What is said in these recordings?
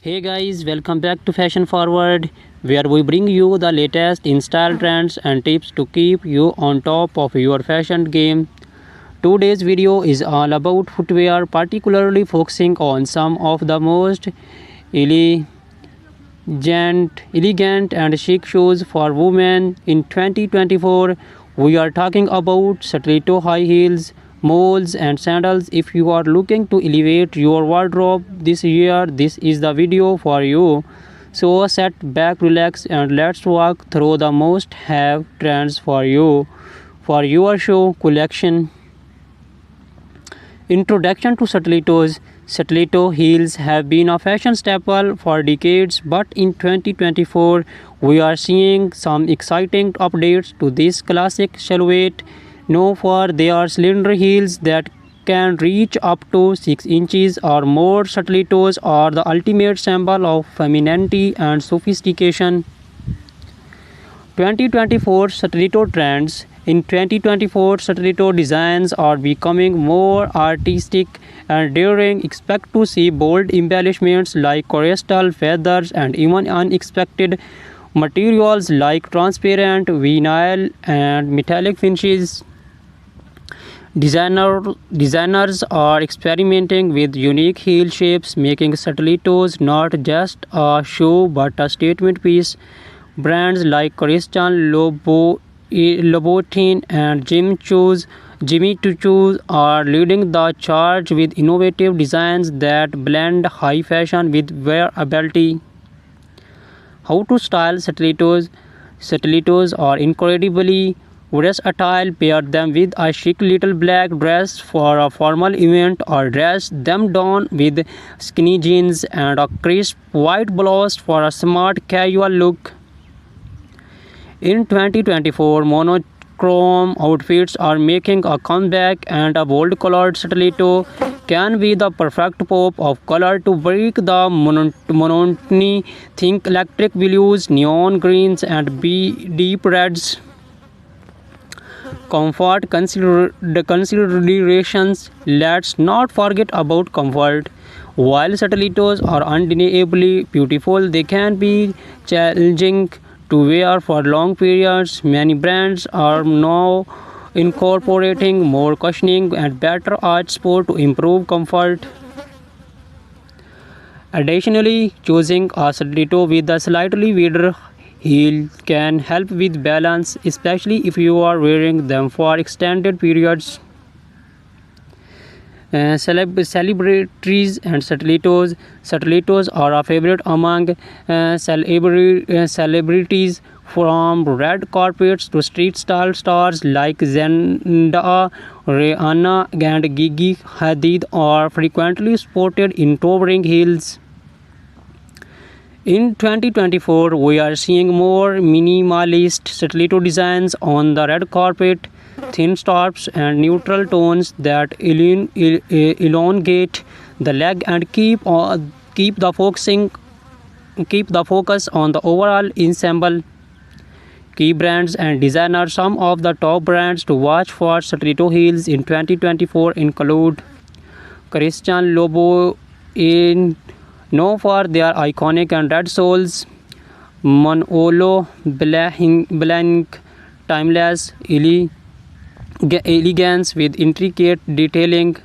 Hey guys, welcome back to Fashion Forward, where we bring you the latest in style trends and tips to keep you on top of your fashion game. Today's video is all about footwear, particularly focusing on some of the most elegant, elegant and chic shoes for women in 2024. We are talking about stiletto high heels, moles, and sandals. If you are looking to elevate your wardrobe this year, this is the video for you. So sit back, relax, and let's walk through the most have trends for you for your show collection. Introduction to stilettos. Stiletto heels have been a fashion staple for decades, but in 2024 we are seeing some exciting updates to this classic silhouette. Known for their slender heels that can reach up to 6 inches or more, stilettos are the ultimate symbol of femininity and sophistication. 2024 stiletto trends. In 2024, stiletto designs are becoming more artistic and daring. Expect to see bold embellishments like crystal feathers and even unexpected materials like transparent vinyl and metallic finishes. Designers are experimenting with unique heel shapes, making stilettos not just a shoe but a statement piece. Brands like Christian Louboutin and Jimmy Choo are leading the charge with innovative designs that blend high fashion with wearability. How to style stilettos? Stilettos are incredibly versatile. Pair them with a chic little black dress for a formal event or dress them down with skinny jeans and a crisp white blouse for a smart casual look. In 2024, monochrome outfits are making a comeback, and a bold colored stiletto can be the perfect pop of color to break the monotony. Think electric blues, neon greens, and deep reds. Comfort considerations. Let's not forget about comfort. While stilettos are undeniably beautiful, they can be challenging to wear for long periods. Many brands are now incorporating more cushioning and better arch support to improve comfort. Additionally, choosing a stiletto with a slightly wider heel can help with balance, especially if you are wearing them for extended periods. Celebrities and stilettos. Stilettos are a favorite among celebrities, from red carpets to street style stars like Zendaya, Rihanna, and Gigi Hadid are frequently sported in towering heels. In 2024, we are seeing more minimalist stiletto designs on the red carpet, thin straps and neutral tones that elongate the leg and keep the focus on the overall ensemble. Key brands and designers. Some of the top brands to watch for stiletto heels in 2024 include Christian Louboutin, known for their iconic and red soles; Manolo Blahnik, timeless elegance with intricate detailing;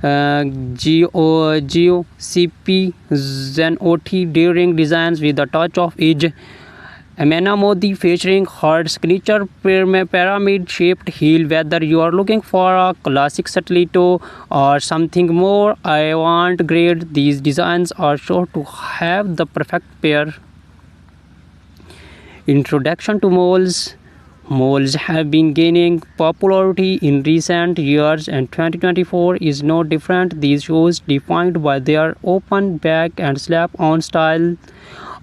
GOCP Zenotti, daring designs with a touch of edge; Amena Modi, featuring her signature pyramid-shaped heel. Whether you are looking for a classic stiletto or something more avant-garde, these designs are sure to have the perfect pair. Introduction to moles. Moles have been gaining popularity in recent years, and 2024 is no different. These shoes, defined by their open back and slap-on style,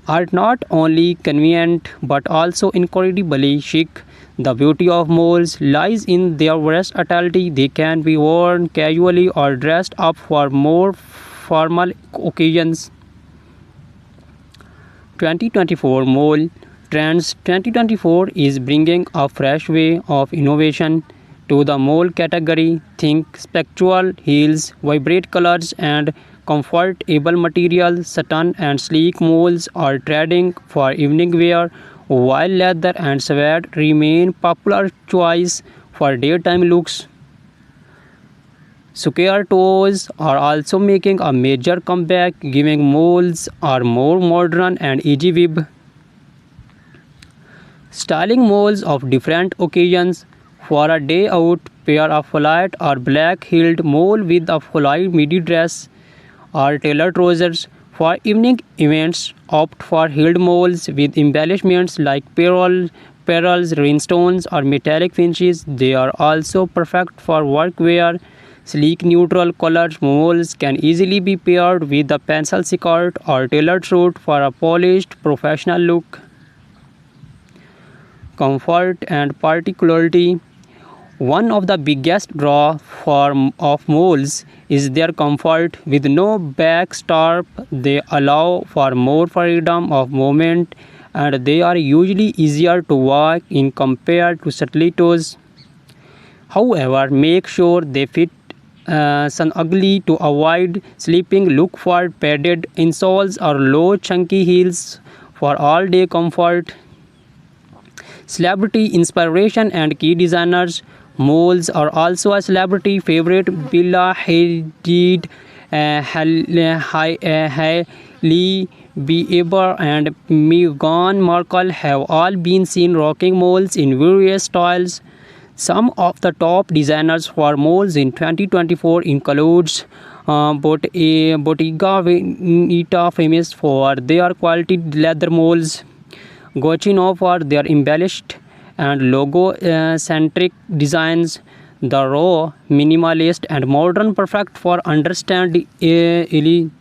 are not only convenient but also incredibly chic. The beauty of moles lies in their versatility. They can be worn casually or dressed up for more formal occasions. 2024 Mole Trends. 2024 is bringing a fresh way of innovation to the mole category. Think spectral heels, vibrant colors, and comfortable material, satin and sleek moles are trending for evening wear, while leather and suede remain popular choice for daytime looks. Square toes are also making a major comeback, giving moles are more modern and easy weave. Styling moles of different occasions. For a day out, pair a flat or black-heeled mole with a full midi dress or tailored trousers. For evening events, opt for heeled moles with embellishments like pearls, rhinestones, or metallic finishes. They are also perfect for workwear. Sleek neutral colored moles can easily be paired with a pencil skirt or tailored suit for a polished professional look. Comfort and particularity. One of the biggest draw of moles is their comfort. With no back strap, they allow for more freedom of movement and they are usually easier to walk in compared to stilettos. However, make sure they fit snugly to avoid slipping. Look for padded insoles or low chunky heels for all-day comfort. Celebrity inspiration and key designers. Moles are also a celebrity favorite. Bella Hadid, Hailey Bieber, and Meghan Markle have all been seen rocking moles in various styles. Some of the top designers for moles in 2024 includes Bottega Veneta, famous for their quality leather moles. Gucci for their embellished and logo-centric designs. The raw, minimalist, and modern, perfect for understand elegance.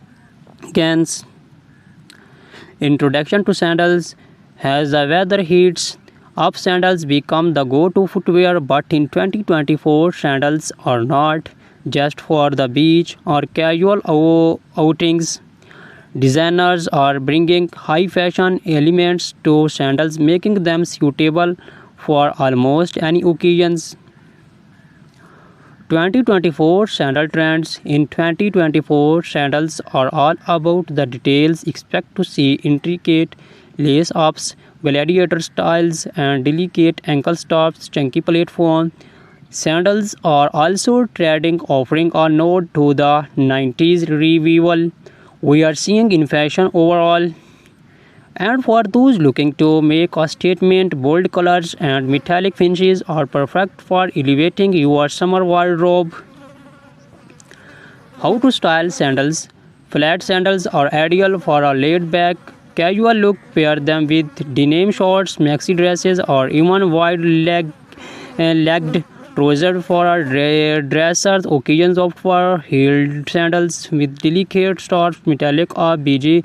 Introduction to sandals. As the weather heats up, sandals become the go-to footwear, but in 2024, sandals are not just for the beach or casual outings. Designers are bringing high fashion elements to sandals, making them suitable for almost any occasions. 2024 sandal trends. In 2024, sandals are all about the details. Expect to see intricate lace ups, gladiator styles, and delicate ankle stops, chunky platform. Sandals are also trending, offering a nod to the 90s revival we are seeing in fashion overall. And for those looking to make a statement, bold colors and metallic finishes are perfect for elevating your summer wardrobe. How to style sandals. Flat sandals are ideal for a laid-back, casual look. Pair them with denim shorts, maxi dresses, or even wide-legged trousers for a dressers. Occasions opt for heeled sandals with delicate straps, metallic or beige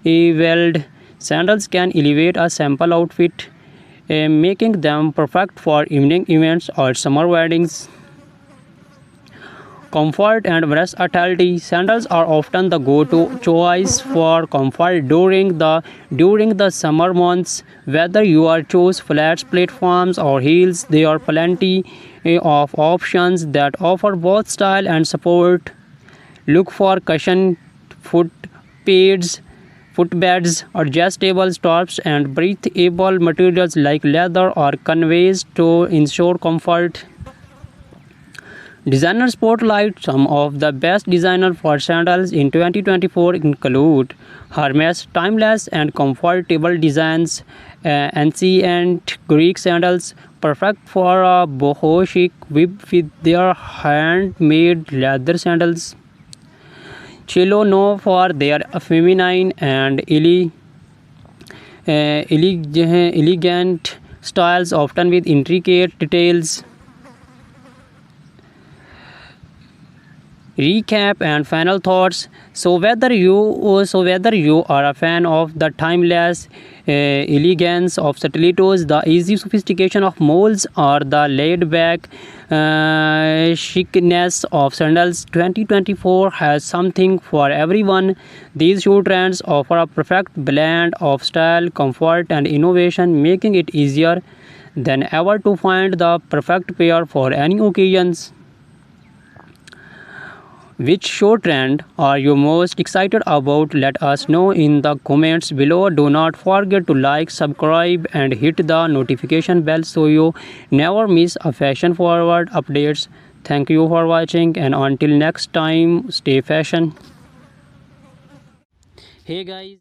weld. Sandals can elevate a simple outfit, making them perfect for evening events or summer weddings. Comfort and versatility. Sandals are often the go-to choice for comfort during the summer months. Whether you are choose flats, platforms, or heels, there are plenty of options that offer both style and support. Look for cushion foot pads, footbeds, adjustable straps, and breathable materials like leather or canvas to ensure comfort. Designer spotlight. Some of the best designers for sandals in 2024 include Hermes. Timeless and comfortable designs. Ancient Greek sandals, perfect for a boho chic with their handmade leather sandals. Cello known for their feminine and elegant styles, often with intricate details. Recap and final thoughts. So whether you are a fan of the timeless elegance of stilettos, the easy sophistication of molds, or the laid-back chicness of sandals, 2024 has something for everyone. These shoe trends offer a perfect blend of style, comfort, and innovation, making it easier than ever to find the perfect pair for any occasions. Which show trend are you most excited about? Let us know in the comments below. Do not forget to like, subscribe and hit the notification bell so you never miss a fashion forward updates. Thank you for watching and until next time, stay fashion. Hey guys.